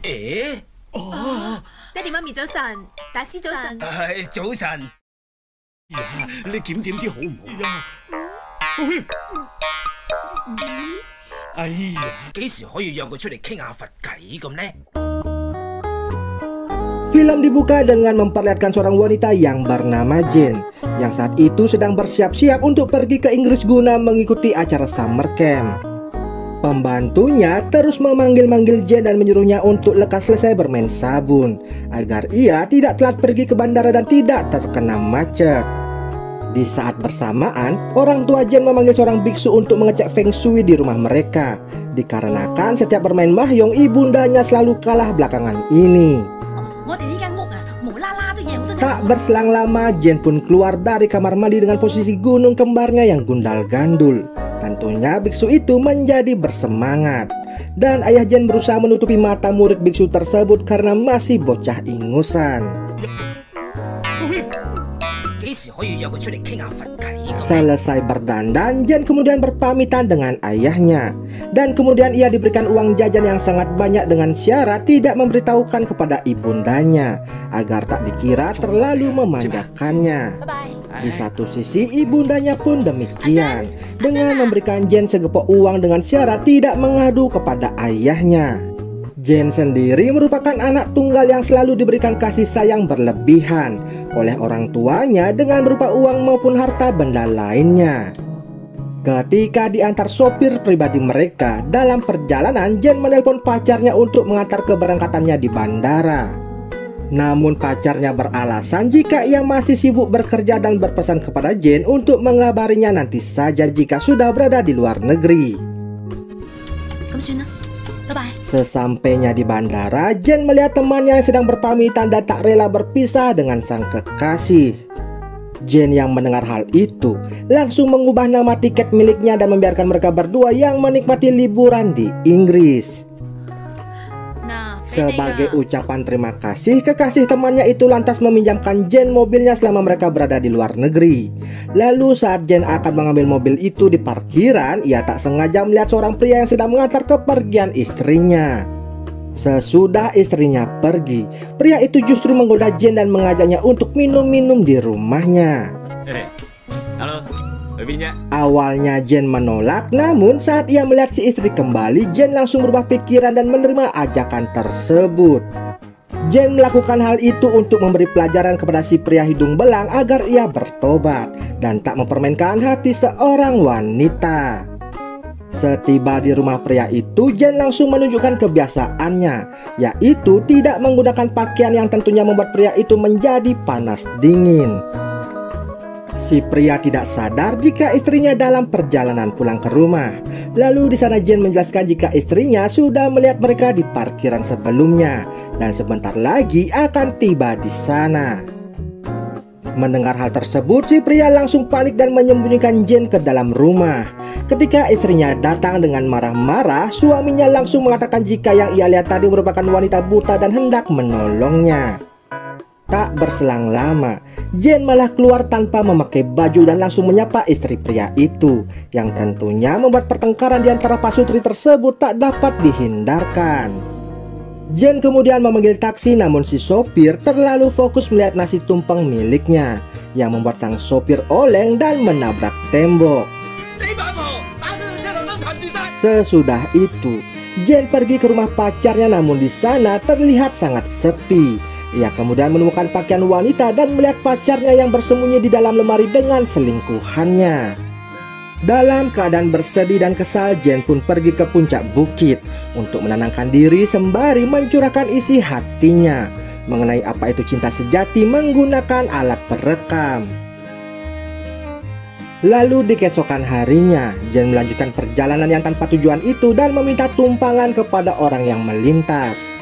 爹哋媽咪早晨，大師早晨。早晨。呀，你檢點啲好唔好呀？哎呀，幾時可以約佢出嚟傾下佛偈咁呢？ Film dibuka dengan memperlihatkan seorang wanita yang bernama Jane yang saat itu sedang bersiap-siap untuk pergi ke Inggris guna mengikuti acara summer camp. Pembantunya terus memanggil-manggil Jane dan menyuruhnya untuk lekas selesai bermain sabun agar ia tidak telat pergi ke bandara dan tidak terkena macet. Di saat bersamaan, orang tua Jane memanggil seorang biksu untuk mengecek feng shui di rumah mereka, dikarenakan setiap bermain mahjong ibundanya selalu kalah belakangan ini. Tak berselang lama, Jane pun keluar dari kamar mandi dengan posisi gunung kembarnya yang gundal-gandul. Tentunya biksu itu menjadi bersemangat, dan ayah Jane berusaha menutupi mata murid biksu tersebut karena masih bocah ingusan. Selesai berdandan, Jane kemudian berpamitan dengan ayahnya, dan kemudian ia diberikan uang jajan yang sangat banyak dengan syarat tidak memberitahukan kepada ibundanya agar tak dikira terlalu memanjakannya. Di satu sisi ibundanya pun demikian dengan memberikan Jane segepok uang dengan syarat tidak mengadu kepada ayahnya. Jane sendiri merupakan anak tunggal yang selalu diberikan kasih sayang berlebihan oleh orang tuanya dengan berupa uang maupun harta benda lainnya. Ketika diantar sopir pribadi mereka dalam perjalanan, Jane menelpon pacarnya untuk mengantar keberangkatannya di bandara. Namun pacarnya beralasan jika ia masih sibuk bekerja dan berpesan kepada Jane untuk mengabarinya nanti saja jika sudah berada di luar negeri. Sesampainya di bandara, Jane melihat temannya yang sedang berpamitan dan tak rela berpisah dengan sang kekasih. Jane yang mendengar hal itu langsung mengubah nama tiket miliknya dan membiarkan mereka berdua yang menikmati liburan di Inggris. Sebagai ucapan terima kasih, kekasih temannya itu lantas meminjamkan Jane mobilnya selama mereka berada di luar negeri. Lalu saat Jane akan mengambil mobil itu di parkiran, ia tak sengaja melihat seorang pria yang sedang mengantar kepergian istrinya. Sesudah istrinya pergi, pria itu justru menggoda Jane dan mengajaknya untuk minum-minum di rumahnya. Halo, babinya. Awalnya Jane menolak, namun saat ia melihat si istri kembali, Jane langsung berubah pikiran dan menerima ajakan tersebut. Jane melakukan hal itu untuk memberi pelajaran kepada si pria hidung belang agar ia bertobat dan tak mempermainkan hati seorang wanita. Setiba di rumah pria itu, Jane langsung menunjukkan kebiasaannya, yaitu tidak menggunakan pakaian yang tentunya membuat pria itu menjadi panas dingin. Si pria tidak sadar jika istrinya dalam perjalanan pulang ke rumah. Lalu di sana Jane menjelaskan jika istrinya sudah melihat mereka di parkiran sebelumnya dan sebentar lagi akan tiba di sana. Mendengar hal tersebut, si pria langsung panik dan menyembunyikan Jane ke dalam rumah. Ketika istrinya datang dengan marah-marah, suaminya langsung mengatakan jika yang ia lihat tadi merupakan wanita buta dan hendak menolongnya. Tak berselang lama, Jane malah keluar tanpa memakai baju dan langsung menyapa istri pria itu, yang tentunya membuat pertengkaran di antara pasutri tersebut tak dapat dihindarkan. Jane kemudian memanggil taksi, namun si sopir terlalu fokus melihat nasi tumpeng miliknya, yang membuat sang sopir oleng dan menabrak tembok. Sesudah itu, Jane pergi ke rumah pacarnya, namun di sana terlihat sangat sepi. Ia kemudian menemukan pakaian wanita dan melihat pacarnya yang bersembunyi di dalam lemari dengan selingkuhannya. Dalam keadaan bersedih dan kesal, Jane pun pergi ke puncak bukit untuk menenangkan diri sembari mencurahkan isi hatinya mengenai apa itu cinta sejati menggunakan alat perekam. Lalu di keesokan harinya, Jane melanjutkan perjalanan yang tanpa tujuan itu dan meminta tumpangan kepada orang yang melintas.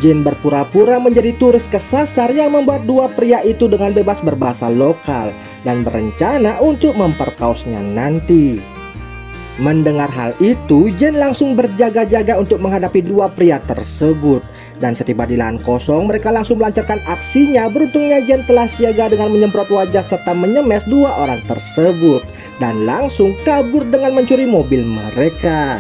Jane berpura-pura menjadi turis kesasar yang membuat dua pria itu dengan bebas berbahasa lokal dan berencana untuk memperkaosnya nanti. Mendengar hal itu, Jane langsung berjaga-jaga untuk menghadapi dua pria tersebut. Dan setiba di lahan kosong, mereka langsung melancarkan aksinya. Beruntungnya Jane telah siaga dengan menyemprot wajah serta menyemes dua orang tersebut dan langsung kabur dengan mencuri mobil mereka.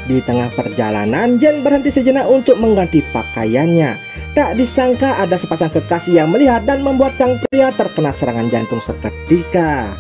Di tengah perjalanan, Jane berhenti sejenak untuk mengganti pakaiannya. Tak disangka ada sepasang kekasih yang melihat dan membuat sang pria terkena serangan jantung seketika.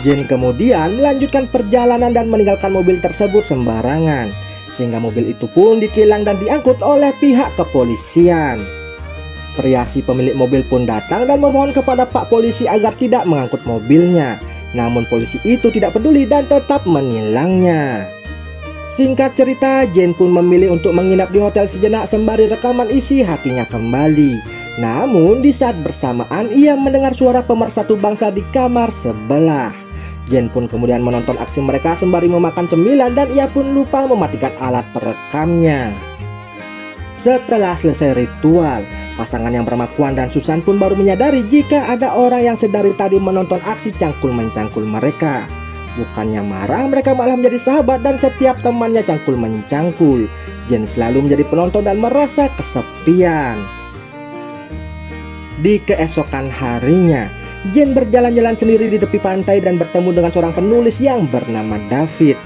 Jane kemudian melanjutkan perjalanan dan meninggalkan mobil tersebut sembarangan, sehingga mobil itu pun ditilang dan diangkut oleh pihak kepolisian. Pria si pemilik mobil pun datang dan memohon kepada Pak Polisi agar tidak mengangkut mobilnya. Namun polisi itu tidak peduli dan tetap menilangnya. Singkat cerita, Jane pun memilih untuk menginap di hotel sejenak sembari rekaman isi hatinya kembali. Namun di saat bersamaan ia mendengar suara pemersatu bangsa di kamar sebelah. Jane pun kemudian menonton aksi mereka sembari memakan cemilan dan ia pun lupa mematikan alat perekamnya. Setelah selesai ritual, pasangan yang bernama Kwan dan Susan pun baru menyadari jika ada orang yang sedari tadi menonton aksi cangkul-mencangkul mereka. Bukannya marah, mereka malah menjadi sahabat dan setiap temannya cangkul-mencangkul. Jane selalu menjadi penonton dan merasa kesepian. Di keesokan harinya, Jane berjalan-jalan sendiri di tepi pantai dan bertemu dengan seorang penulis yang bernama David.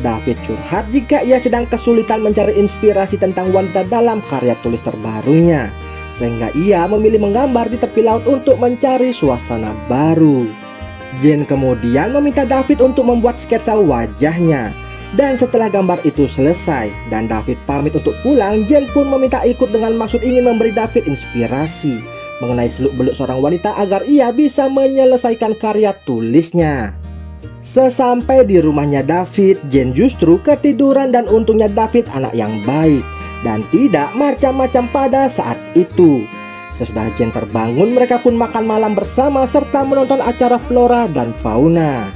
David curhat jika ia sedang kesulitan mencari inspirasi tentang wanita dalam karya tulis terbarunya, sehingga ia memilih menggambar di tepi laut untuk mencari suasana baru. Jane kemudian meminta David untuk membuat sketsa wajahnya. Dan setelah gambar itu selesai dan David pamit untuk pulang, Jane pun meminta ikut dengan maksud ingin memberi David inspirasi mengenai seluk-beluk seorang wanita agar ia bisa menyelesaikan karya tulisnya. Sesampai di rumahnya David, Jane justru ketiduran dan untungnya David anak yang baik dan tidak macam-macam pada saat itu. Sesudah Jane terbangun, mereka pun makan malam bersama serta menonton acara flora dan fauna.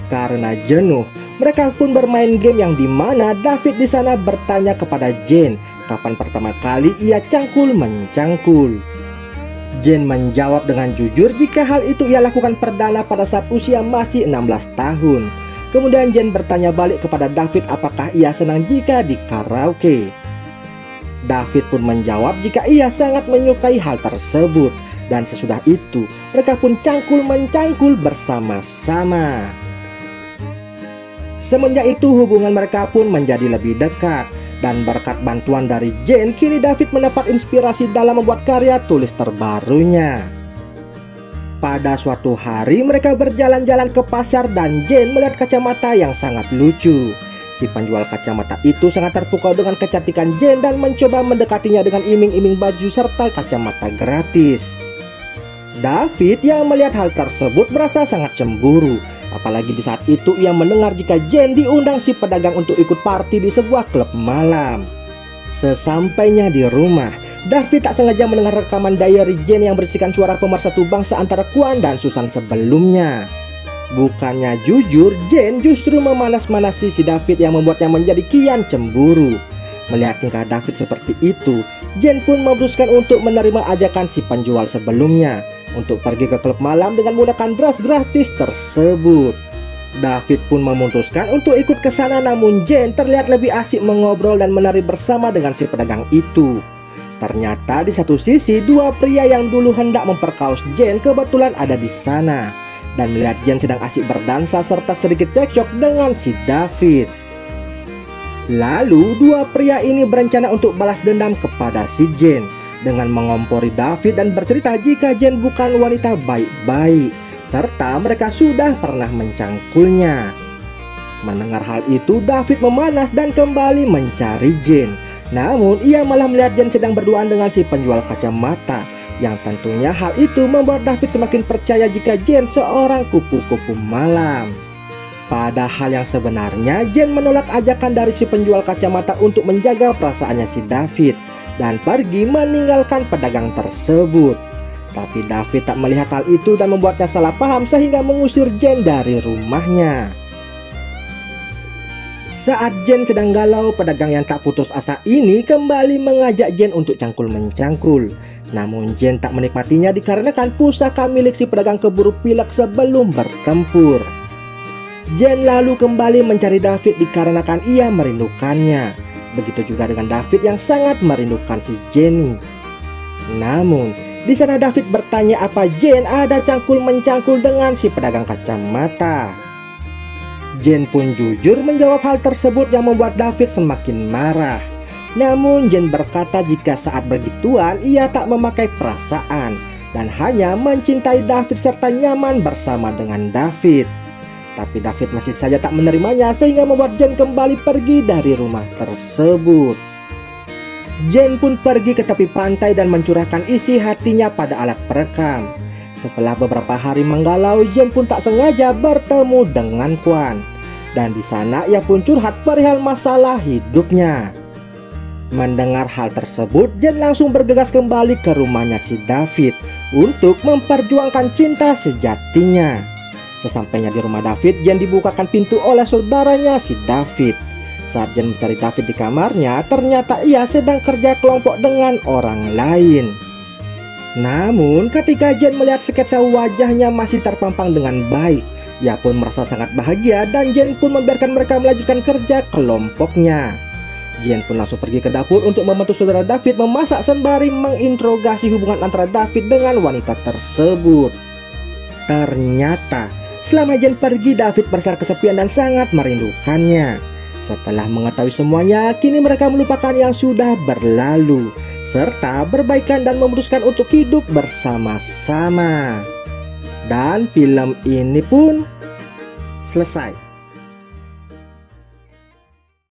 Karena jenuh, mereka pun bermain game yang dimana David di sana bertanya kepada Jane kapan pertama kali ia cangkul-mencangkul. Jane menjawab dengan jujur jika hal itu ia lakukan perdana pada saat usia masih 16 tahun. Kemudian Jane bertanya balik kepada David apakah ia senang jika di karaoke. David pun menjawab jika ia sangat menyukai hal tersebut. Dan sesudah itu mereka pun cangkul-mencangkul bersama-sama. Semenjak itu hubungan mereka pun menjadi lebih dekat. Dan berkat bantuan dari Jane, kini David mendapat inspirasi dalam membuat karya tulis terbarunya. Pada suatu hari mereka berjalan-jalan ke pasar dan Jane melihat kacamata yang sangat lucu. Si penjual kacamata itu sangat terpukau dengan kecantikan Jane dan mencoba mendekatinya dengan iming-iming baju serta kacamata gratis. David yang melihat hal tersebut merasa sangat cemburu. Apalagi di saat itu ia mendengar jika Jane diundang si pedagang untuk ikut party di sebuah klub malam. Sesampainya di rumah, David tak sengaja mendengar rekaman diary Jane yang berisikan suara pemersatu bangsa antara Kwan dan Susan sebelumnya. Bukannya jujur, Jane justru memanas-manasi si David yang membuatnya menjadi kian cemburu. Melihat tingkah David seperti itu, Jane pun memutuskan untuk menerima ajakan si penjual sebelumnya untuk pergi ke klub malam dengan menggunakan dress gratis tersebut. David pun memutuskan untuk ikut ke sana, namun Jane terlihat lebih asik mengobrol dan menari bersama dengan si pedagang itu. Ternyata di satu sisi dua pria yang dulu hendak memperkaos Jane kebetulan ada di sana dan melihat Jane sedang asik berdansa serta sedikit cekcok dengan si David. Lalu dua pria ini berencana untuk balas dendam kepada si Jane dengan mengompori David dan bercerita jika Jane bukan wanita baik-baik serta mereka sudah pernah mencangkulnya. Mendengar hal itu, David memanas dan kembali mencari Jane. Namun ia malah melihat Jane sedang berduaan dengan si penjual kacamata, yang tentunya hal itu membuat David semakin percaya jika Jane seorang kupu-kupu malam. Padahal yang sebenarnya Jane menolak ajakan dari si penjual kacamata untuk menjaga perasaannya si David dan pergi meninggalkan pedagang tersebut. Tapi David tak melihat hal itu dan membuatnya salah paham sehingga mengusir Jane dari rumahnya. Saat Jane sedang galau, pedagang yang tak putus asa ini kembali mengajak Jane untuk cangkul-mencangkul. Namun Jane tak menikmatinya dikarenakan pusaka milik si pedagang keburu pilek sebelum bertempur. Jane lalu kembali mencari David dikarenakan ia merindukannya. Begitu juga dengan David yang sangat merindukan si Jenny. Namun di sana David bertanya apa Jane ada cangkul-mencangkul dengan si pedagang kacamata. Jane pun jujur menjawab hal tersebut yang membuat David semakin marah. Namun Jane berkata jika saat begituan ia tak memakai perasaan dan hanya mencintai David serta nyaman bersama dengan David. Tapi David masih saja tak menerimanya sehingga membuat Jane kembali pergi dari rumah tersebut. Jane pun pergi ke tepi pantai dan mencurahkan isi hatinya pada alat perekam. Setelah beberapa hari menggalau, Jane pun tak sengaja bertemu dengan Kwan. Dan di sana ia pun curhat perihal masalah hidupnya. Mendengar hal tersebut, Jane langsung bergegas kembali ke rumahnya si David untuk memperjuangkan cinta sejatinya. Sesampainya di rumah David, Jane dibukakan pintu oleh saudaranya si David. Saat Jane mencari David di kamarnya, ternyata ia sedang kerja kelompok dengan orang lain. Namun ketika Jane melihat sketsa wajahnya masih terpampang dengan baik, ia pun merasa sangat bahagia dan Jane pun membiarkan mereka melanjutkan kerja kelompoknya. Jane pun langsung pergi ke dapur untuk membantu saudara David memasak sembari menginterogasi hubungan antara David dengan wanita tersebut. Ternyata selama Jane pergi, David merasa kesepian dan sangat merindukannya. Setelah mengetahui semuanya, kini mereka melupakan yang sudah berlalu serta berbaikan dan memutuskan untuk hidup bersama-sama. Dan film ini pun selesai.